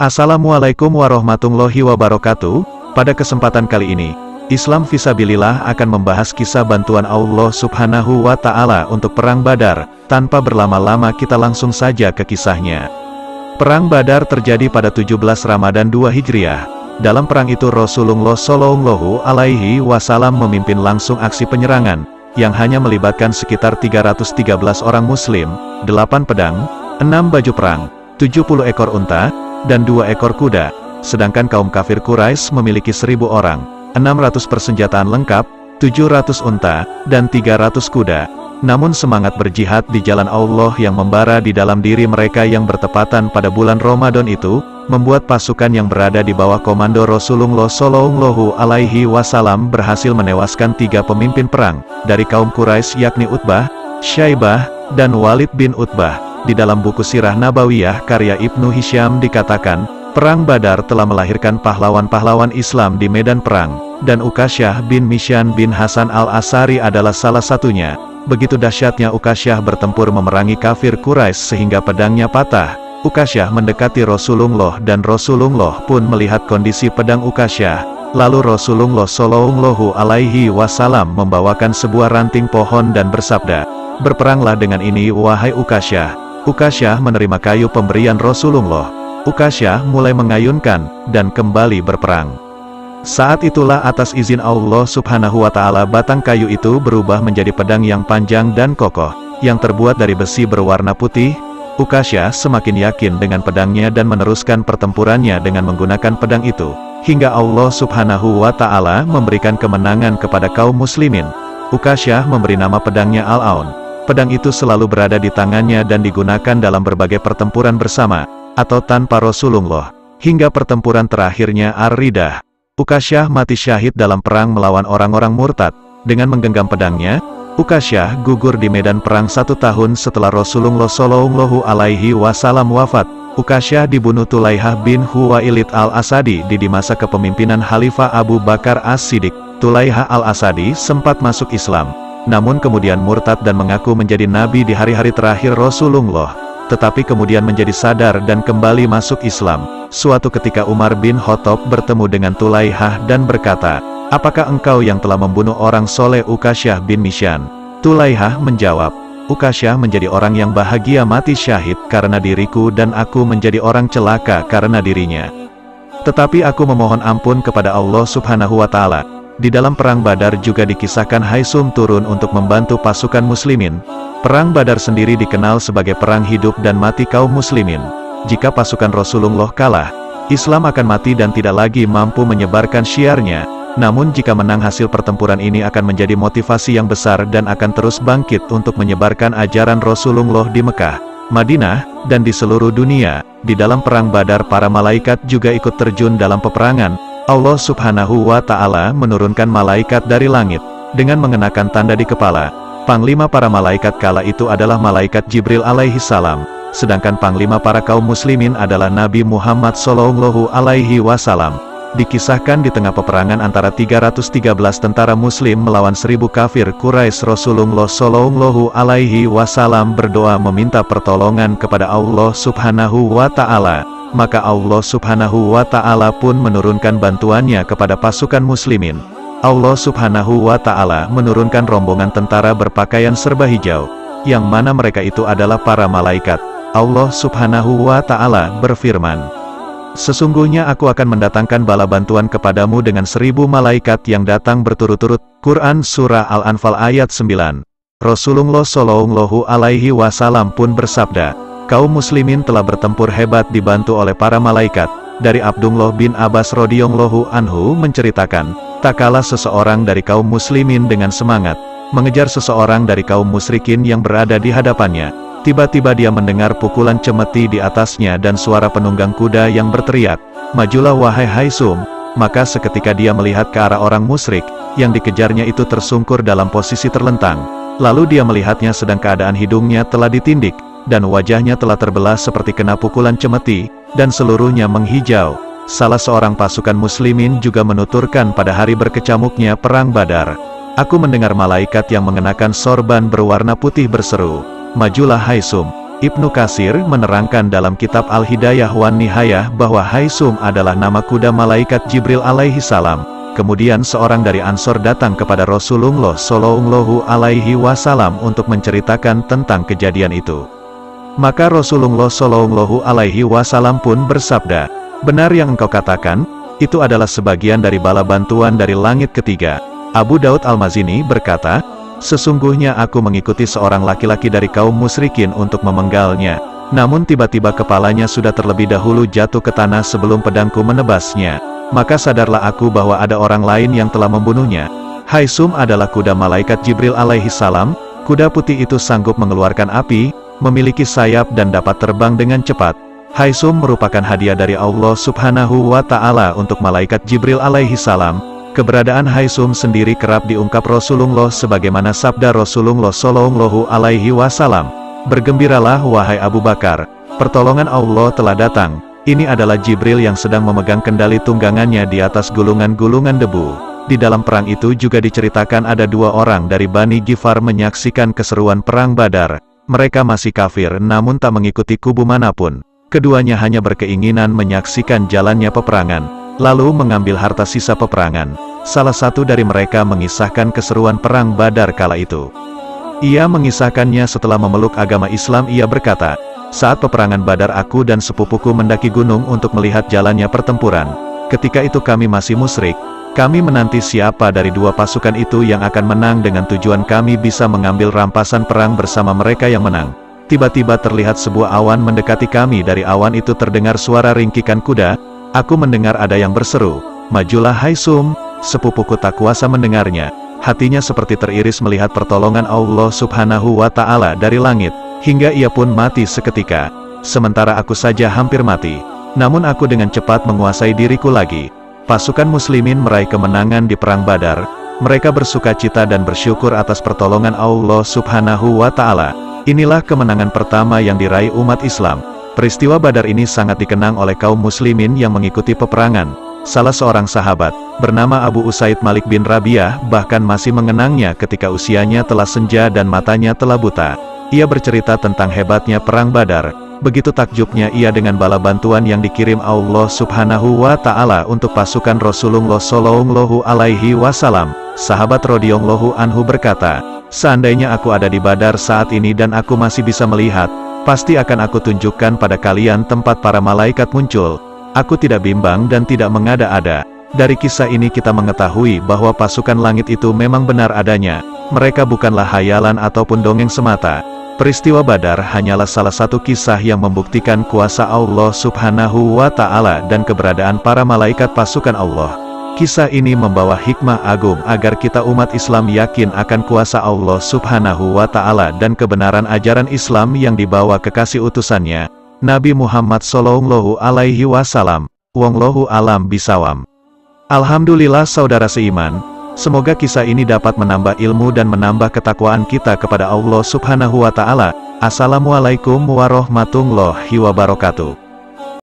Assalamualaikum warahmatullahi wabarakatuh. Pada kesempatan kali ini, Islam Fisabilillah akan membahas kisah bantuan Allah Subhanahu wa Ta'ala untuk Perang Badar. Tanpa berlama-lama kita langsung saja ke kisahnya. Perang Badar terjadi pada 17 Ramadan 2 Hijriah. Dalam perang itu Rasulullah Shallallahu Alaihi Wasallam memimpin langsung aksi penyerangan, yang hanya melibatkan sekitar 313 orang muslim, 8 pedang, 6 baju perang, 70 ekor unta, dan 2 ekor kuda, sedangkan kaum kafir Quraisy memiliki 1000 orang, 600 persenjataan lengkap, 700 unta, dan 300 kuda. Namun semangat berjihad di jalan Allah yang membara di dalam diri mereka yang bertepatan pada bulan Ramadan itu, membuat pasukan yang berada di bawah komando Rasulullah Shallallahu Alaihi Wasallam berhasil menewaskan 3 pemimpin perang, dari kaum Quraisy yakni Utbah, Syaibah, dan Walid bin Utbah. Di dalam buku Sirah Nabawiyah karya Ibnu Hisham dikatakan, Perang Badar telah melahirkan pahlawan-pahlawan Islam di medan perang, dan Ukasyah bin Mishan bin Hasan al-Asari adalah salah satunya. Begitu dahsyatnya Ukasyah bertempur memerangi kafir Quraisy sehingga pedangnya patah. Ukasyah mendekati Rasulullah dan Rasulullah pun melihat kondisi pedang Ukasyah. Lalu Rasulullah Shallallahu Alaihi Wasallam membawakan sebuah ranting pohon dan bersabda, "Berperanglah dengan ini wahai Ukasyah." Ukasyah menerima kayu pemberian Rasulullah. Ukasyah mulai mengayunkan, dan kembali berperang. Saat itulah atas izin Allah Subhanahu wa Ta'ala batang kayu itu berubah menjadi pedang yang panjang dan kokoh, yang terbuat dari besi berwarna putih. Ukasyah semakin yakin dengan pedangnya dan meneruskan pertempurannya dengan menggunakan pedang itu, hingga Allah Subhanahu wa Ta'ala memberikan kemenangan kepada kaum muslimin. Ukasyah memberi nama pedangnya Al-Aun. Pedang itu selalu berada di tangannya dan digunakan dalam berbagai pertempuran bersama, atau tanpa Rasulullah, hingga pertempuran terakhirnya Ar-Ridah. Ukasyah mati syahid dalam perang melawan orang-orang murtad. Dengan menggenggam pedangnya, Ukasyah gugur di medan perang 1 tahun setelah Rasulullah Shallallahu Alaihi Wasallam wafat. Ukasyah dibunuh Tulaihah bin Huwailid al-Asadi di masa kepemimpinan Khalifah Abu Bakar As-Siddiq. Tulaihah al-Asadi sempat masuk Islam, namun kemudian murtad dan mengaku menjadi nabi di hari-hari terakhir Rasulullah, tetapi kemudian menjadi sadar dan kembali masuk Islam. Suatu ketika Umar bin Khattab bertemu dengan Tulaihah dan berkata, "Apakah engkau yang telah membunuh orang soleh Ukasyah bin Mishan?" Tulaihah menjawab, "Ukasyah menjadi orang yang bahagia mati syahid karena diriku dan aku menjadi orang celaka karena dirinya. Tetapi aku memohon ampun kepada Allah Subhanahu wa Ta'ala." Di dalam Perang Badar juga dikisahkan Haisum turun untuk membantu pasukan muslimin. Perang Badar sendiri dikenal sebagai perang hidup dan mati kaum muslimin. Jika pasukan Rasulullah kalah, Islam akan mati dan tidak lagi mampu menyebarkan syiarnya. Namun jika menang, hasil pertempuran ini akan menjadi motivasi yang besar dan akan terus bangkit untuk menyebarkan ajaran Rasulullah di Mekah, Madinah, dan di seluruh dunia. Di dalam Perang Badar para malaikat juga ikut terjun dalam peperangan. Allah Subhanahu wa Ta'ala menurunkan malaikat dari langit, dengan mengenakan tanda di kepala. Panglima para malaikat kala itu adalah malaikat Jibril alaihi salam, sedangkan panglima para kaum muslimin adalah Nabi Muhammad Shallallahu Alaihi Wasallam. Dikisahkan di tengah peperangan antara 313 tentara muslim melawan 1000 kafir Quraisy, Rasulullah Shallallahu Alaihi Wasallam berdoa meminta pertolongan kepada Allah Subhanahu wa Ta'ala. Maka Allah Subhanahu wa Ta'ala pun menurunkan bantuannya kepada pasukan muslimin. Allah Subhanahu wa Ta'ala menurunkan rombongan tentara berpakaian serba hijau, yang mana mereka itu adalah para malaikat. Allah Subhanahu wa Ta'ala berfirman, "Sesungguhnya aku akan mendatangkan bala bantuan kepadamu dengan 1000 malaikat yang datang berturut-turut." Quran Surah Al-Anfal ayat 9. Rasulullah Shallallahu Alaihi Wasallam pun bersabda, "Kaum muslimin telah bertempur hebat dibantu oleh para malaikat." Dari Abdullah bin Abbas radhiyallahu anhu menceritakan, tak kalah seseorang dari kaum muslimin dengan semangat mengejar seseorang dari kaum musyrikin yang berada di hadapannya. Tiba-tiba dia mendengar pukulan cemeti di atasnya dan suara penunggang kuda yang berteriak, "Majulah wahai Haisum." Maka seketika dia melihat ke arah orang musyrik yang dikejarnya itu tersungkur dalam posisi terlentang. Lalu dia melihatnya sedang keadaan hidungnya telah ditindik, dan wajahnya telah terbelah seperti kena pukulan cemeti, dan seluruhnya menghijau. Salah seorang pasukan muslimin juga menuturkan pada hari berkecamuknya Perang Badar, "Aku mendengar malaikat yang mengenakan sorban berwarna putih berseru, 'Majulah Haisum.'" Ibnu Katsir menerangkan dalam kitab Al-Hidayah wan Nihayah bahwa Haisum adalah nama kuda malaikat Jibril alaihi salam. Kemudian seorang dari Ansor datang kepada Rasulullah Shallallahu alaihi wasallam untuk menceritakan tentang kejadian itu. Maka Rasulullah Shallallahu alaihi wasallam pun bersabda, "Benar yang engkau katakan, itu adalah sebagian dari bala bantuan dari langit ketiga." Abu Daud Al-Mazini berkata, "Sesungguhnya aku mengikuti seorang laki-laki dari kaum musyrikin untuk memenggalnya. Namun tiba-tiba kepalanya sudah terlebih dahulu jatuh ke tanah sebelum pedangku menebasnya. Maka sadarlah aku bahwa ada orang lain yang telah membunuhnya." Haisum adalah kuda malaikat Jibril alaihi salam. Kuda putih itu sanggup mengeluarkan api, memiliki sayap dan dapat terbang dengan cepat. Haisum merupakan hadiah dari Allah Subhanahu wa Ta'ala untuk malaikat Jibril alaihi salam. Keberadaan Haisum sendiri kerap diungkap Rasulullah sebagaimana sabda Rasulullah Shallallahu alaihi wasallam, "Bergembiralah wahai Abu Bakar, pertolongan Allah telah datang." Ini adalah Jibril yang sedang memegang kendali tunggangannya di atas gulungan-gulungan debu. Di dalam perang itu juga diceritakan ada dua orang dari Bani Ghifar menyaksikan keseruan perang Badar. Mereka masih kafir namun tak mengikuti kubu manapun. Keduanya hanya berkeinginan menyaksikan jalannya peperangan, lalu mengambil harta sisa peperangan. Salah satu dari mereka mengisahkan keseruan perang Badar kala itu. Ia mengisahkannya setelah memeluk agama Islam. Ia berkata, "Saat peperangan Badar aku dan sepupuku mendaki gunung untuk melihat jalannya pertempuran. Ketika itu kami masih musyrik. Kami menanti siapa dari dua pasukan itu yang akan menang dengan tujuan kami bisa mengambil rampasan perang bersama mereka yang menang. Tiba-tiba terlihat sebuah awan mendekati kami. Dari awan itu terdengar suara ringkikan kuda. Aku mendengar ada yang berseru, 'Majulah Haisum.' Sepupuku tak kuasa mendengarnya. Hatinya seperti teriris melihat pertolongan Allah Subhanahu wa Ta'ala dari langit, hingga ia pun mati seketika. Sementara aku saja hampir mati. Namun aku dengan cepat menguasai diriku lagi." Pasukan muslimin meraih kemenangan di perang Badar. Mereka bersukacita dan bersyukur atas pertolongan Allah Subhanahu wa Ta'ala. Inilah kemenangan pertama yang diraih umat Islam. Peristiwa Badar ini sangat dikenang oleh kaum muslimin yang mengikuti peperangan. Salah seorang sahabat, bernama Abu Usaid Malik bin Rabi'ah, bahkan masih mengenangnya ketika usianya telah senja dan matanya telah buta. Ia bercerita tentang hebatnya perang Badar. Begitu takjubnya ia dengan bala bantuan yang dikirim Allah Subhanahu wa Ta'ala untuk pasukan Rasulullah Shallallahu alaihi wasallam. Sahabat radhiyallahu anhu berkata, "Seandainya aku ada di Badar saat ini dan aku masih bisa melihat, pasti akan aku tunjukkan pada kalian tempat para malaikat muncul." Aku tidak bimbang dan tidak mengada-ada. Dari kisah ini kita mengetahui bahwa pasukan langit itu memang benar adanya. Mereka bukanlah hayalan ataupun dongeng semata. Peristiwa Badar hanyalah salah satu kisah yang membuktikan kuasa Allah Subhanahu wa Ta'ala dan keberadaan para malaikat pasukan Allah. Kisah ini membawa hikmah agung agar kita umat Islam yakin akan kuasa Allah Subhanahu wa Ta'ala dan kebenaran ajaran Islam yang dibawa kekasih utusannya, Nabi Muhammad Shallallahu alaihi wasallam. Wallahu alam bisawab. Alhamdulillah saudara seiman, semoga kisah ini dapat menambah ilmu dan menambah ketakwaan kita kepada Allah Subhanahu wa Ta'ala. Assalamualaikum warahmatullahi wabarakatuh.